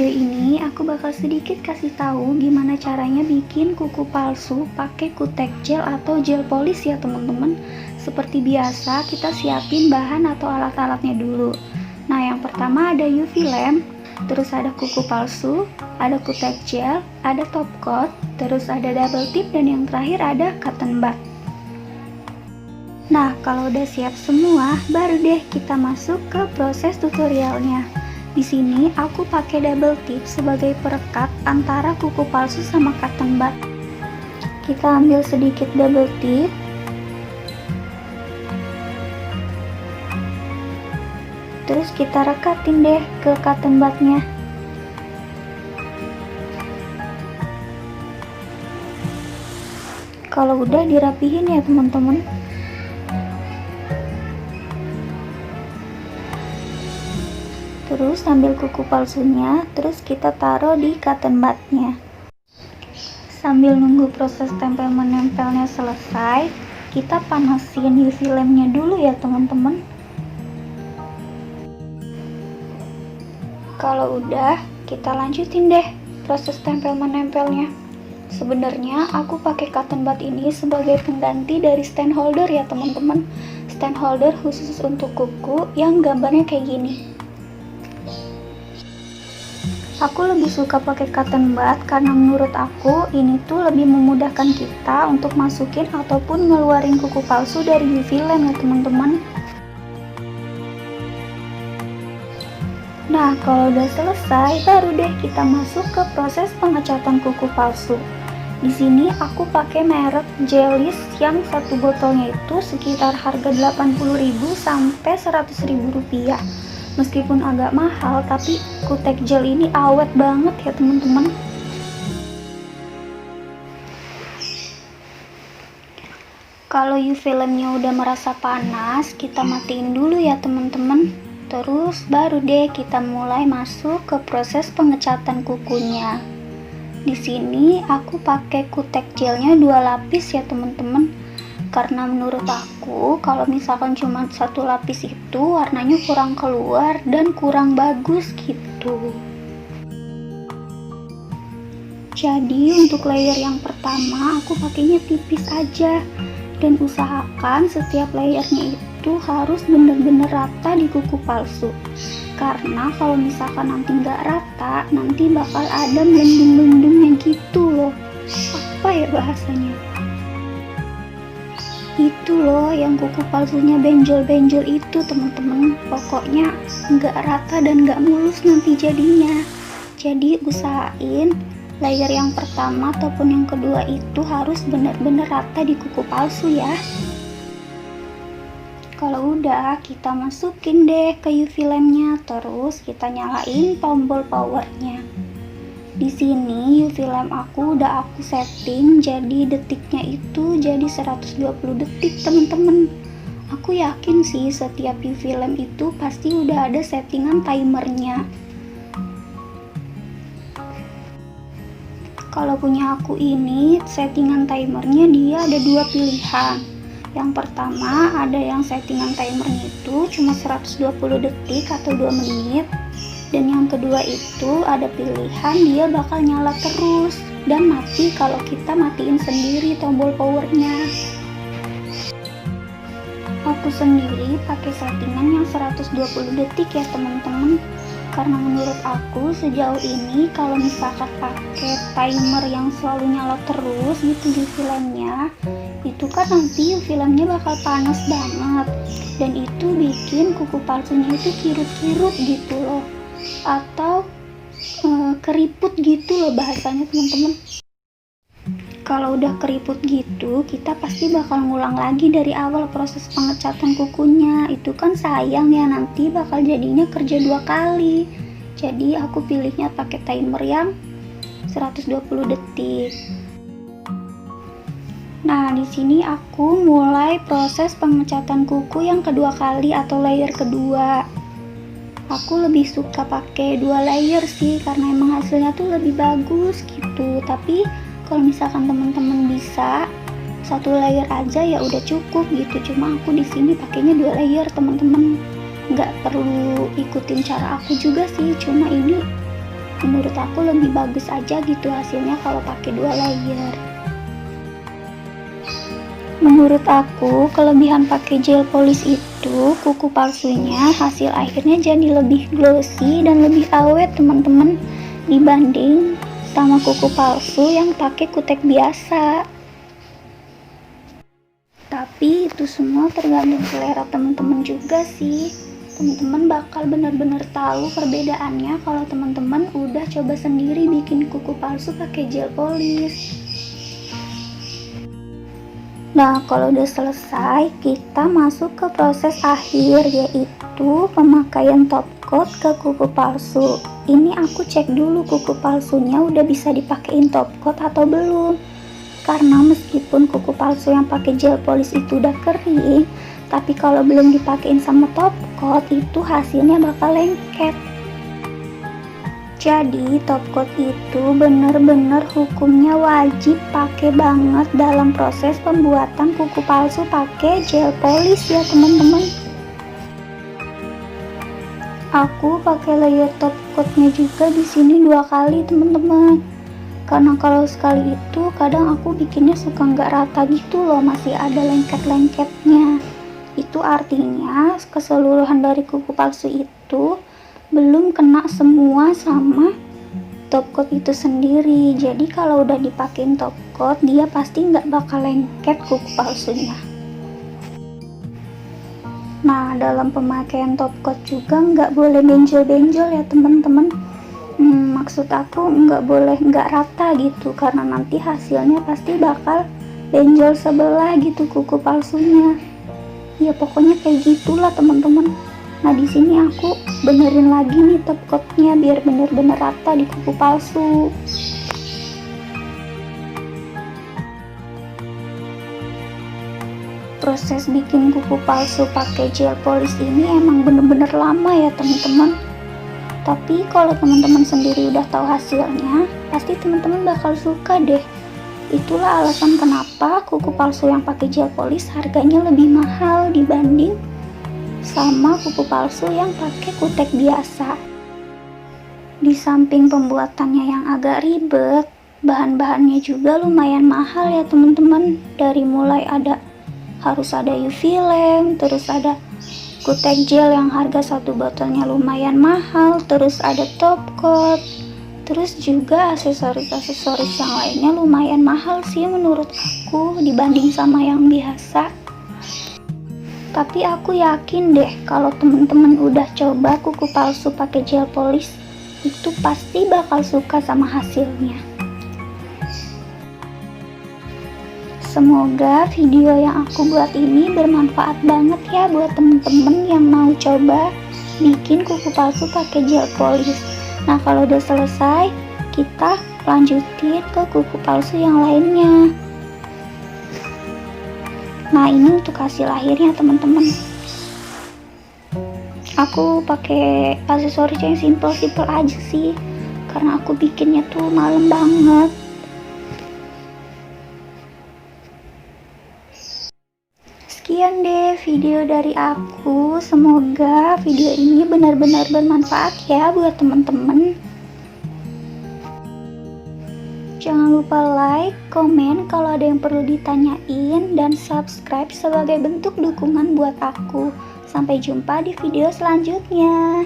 video ini aku bakal sedikit kasih tahu gimana caranya bikin kuku palsu pakai kutek gel atau gel polis ya teman-teman. Seperti biasa kita siapin bahan atau alat-alatnya dulu. Nah, yang pertama ada UV lamp, terus ada kuku palsu, ada kutek gel, ada top coat, terus ada double tip, dan yang terakhir ada cotton bud. Nah, kalau udah siap semua, baru deh kita masuk ke proses tutorialnya. Di sini aku pakai double tip sebagai perekat antara kuku palsu sama cotton bud. Kita ambil sedikit double tip. Terus kita rekatin deh ke cotton budnya. Kalau udah dirapihin ya teman-teman. Terus ambil kuku palsunya, terus kita taruh di cotton budnya. Sambil nunggu proses tempel menempelnya selesai, kita panasin UV lampnya dulu ya teman-teman. Kalau udah, kita lanjutin deh proses tempel menempelnya. Sebenarnya aku pakai cotton bud ini sebagai pengganti dari stand holder ya teman-teman. Stand holder khusus untuk kuku yang gambarnya kayak gini. Aku lebih suka pakai cotton bud karena menurut aku ini tuh lebih memudahkan kita untuk masukin ataupun ngeluarin kuku palsu dari UV lamp ya teman-teman. Nah, kalau udah selesai, baru deh kita masuk ke proses pengecatan kuku palsu. Di sini aku pakai merek Gelis yang satu botolnya itu sekitar harga 80.000 sampai 100.000 rupiah. Meskipun agak mahal, tapi kutek gel ini awet banget ya teman-teman. Kalau UV lampnya udah merasa panas, kita matiin dulu ya teman-teman. Terus baru deh kita mulai masuk ke proses pengecatan kukunya. Di sini aku pakai kutek gelnya 2 lapis ya teman-teman. Karena menurut aku kalau misalkan cuma satu lapis itu warnanya kurang keluar dan kurang bagus gitu. Jadi untuk layer yang pertama aku pakainya tipis aja, dan usahakan setiap layernya itu harus bener-bener rata di kuku palsu. Karena kalau misalkan nanti nggak rata, nanti bakal ada melendung-melendungnya gitu loh. Apa ya bahasanya? Itu loh yang kuku palsunya benjol-benjol itu teman-teman. Pokoknya nggak rata dan nggak mulus nanti jadinya. Jadi usahain layer yang pertama ataupun yang kedua itu harus benar-benar rata di kuku palsu ya. Kalau udah, kita masukin deh ke UV lampnya, terus kita nyalain tombol powernya. Di sini UV lamp aku udah aku setting jadi detiknya itu jadi 120 detik teman-teman. Aku yakin sih setiap UV lamp itu pasti udah ada settingan timernya. Kalau punya aku ini settingan timernya dia ada 2 pilihan. Yang pertama ada yang settingan timernya itu cuma 120 detik atau 2 menit. Dan yang kedua itu ada pilihan dia bakal nyala terus dan mati kalau kita matiin sendiri tombol powernya. Aku sendiri pakai settingan yang 120 detik ya teman-teman. Karena menurut aku sejauh ini kalau misalkan pakai timer yang selalu nyala terus gitu di filmnya, itu kan nanti filmnya bakal panas banget. Dan itu bikin kuku palsunya itu kirut-kirut gitu loh. Atau keriput gitu loh bahasanya teman-teman. Kalau udah keriput gitu, kita pasti bakal ngulang lagi dari awal proses pengecatan kukunya. Itu kan sayang ya, nanti bakal jadinya kerja 2 kali. Jadi aku pilihnya pakai timer yang 120 detik. Nah, di sini aku mulai proses pengecatan kuku yang kedua kali atau layer kedua. Aku lebih suka pakai 2 layer sih karena emang hasilnya tuh lebih bagus gitu. Tapi kalau misalkan teman-teman bisa 1 layer aja ya udah cukup gitu. Cuma aku di sini pakainya 2 layer teman-teman. Nggak perlu ikutin cara aku juga sih. Cuma ini Menurut aku lebih bagus aja gitu hasilnya kalau pakai 2 layer. Menurut aku, kelebihan pakai gel polish itu kuku palsunya hasil akhirnya jadi lebih glossy dan lebih awet teman-teman, dibanding sama kuku palsu yang pakai kutek biasa. Tapi itu semua tergantung selera teman-teman juga sih. Teman-teman bakal benar-benar tahu perbedaannya kalau teman-teman udah coba sendiri bikin kuku palsu pakai gel polish. Nah, kalau udah selesai, kita masuk ke proses akhir, yaitu pemakaian top coat ke kuku palsu. Ini aku cek dulu kuku palsunya udah bisa dipakein top coat atau belum. Karena meskipun kuku palsu yang pakai gel polish itu udah kering, tapi kalau belum dipakein sama top coat, itu hasilnya bakal lengket. Jadi top coat itu bener-bener hukumnya wajib pakai banget dalam proses pembuatan kuku palsu pakai gel polish ya teman-teman. Aku pakai layer top coatnya juga di sini 2 kali teman-teman. Karena kalau sekali itu kadang aku bikinnya suka nggak rata gitu loh, masih ada lengket-lengketnya. Itu artinya keseluruhan dari kuku palsu itu belum kena semua sama top coat itu sendiri. Jadi kalau udah dipakein top coat, dia pasti nggak bakal lengket kuku palsunya. Nah, dalam pemakaian top coat juga nggak boleh benjol-benjol ya teman-teman. Maksud aku nggak boleh nggak rata gitu, karena nanti hasilnya pasti bakal benjol sebelah gitu kuku palsunya. Ya pokoknya kayak gitulah teman-teman. Nah, di sini aku benerin lagi nih top coatnya biar bener-bener rata di kuku palsu. Proses bikin kuku palsu pakai gel polish ini emang bener-bener lama ya teman-teman. Tapi kalau teman-teman sendiri udah tahu hasilnya, pasti teman-teman bakal suka deh. Itulah alasan kenapa kuku palsu yang pakai gel polish harganya lebih mahal dibanding sama kuku palsu yang pakai kutek biasa. Di samping pembuatannya yang agak ribet, bahan-bahannya juga lumayan mahal ya teman-teman. Dari mulai harus ada UV lamp, terus ada kutek gel yang harga satu botolnya lumayan mahal, terus ada top coat, terus juga aksesoris-aksesoris yang lainnya lumayan mahal sih menurut aku dibanding sama yang biasa. Tapi aku yakin deh kalau temen-temen udah coba kuku palsu pakai gel polish, itu pasti bakal suka sama hasilnya. Semoga video yang aku buat ini bermanfaat banget ya buat temen-temen yang mau coba bikin kuku palsu pakai gel polish. Nah, kalau udah selesai, kita lanjutin ke kuku palsu yang lainnya. Nah, ini untuk hasil akhirnya teman-teman. Aku pakai aksesoris yang simple-simple aja sih, karena aku bikinnya tuh malam banget. Sekian deh video dari aku. Semoga video ini benar-benar bermanfaat ya buat teman-teman. Jangan lupa like, komen kalau ada yang perlu ditanyain, dan subscribe sebagai bentuk dukungan buat aku. Sampai jumpa di video selanjutnya.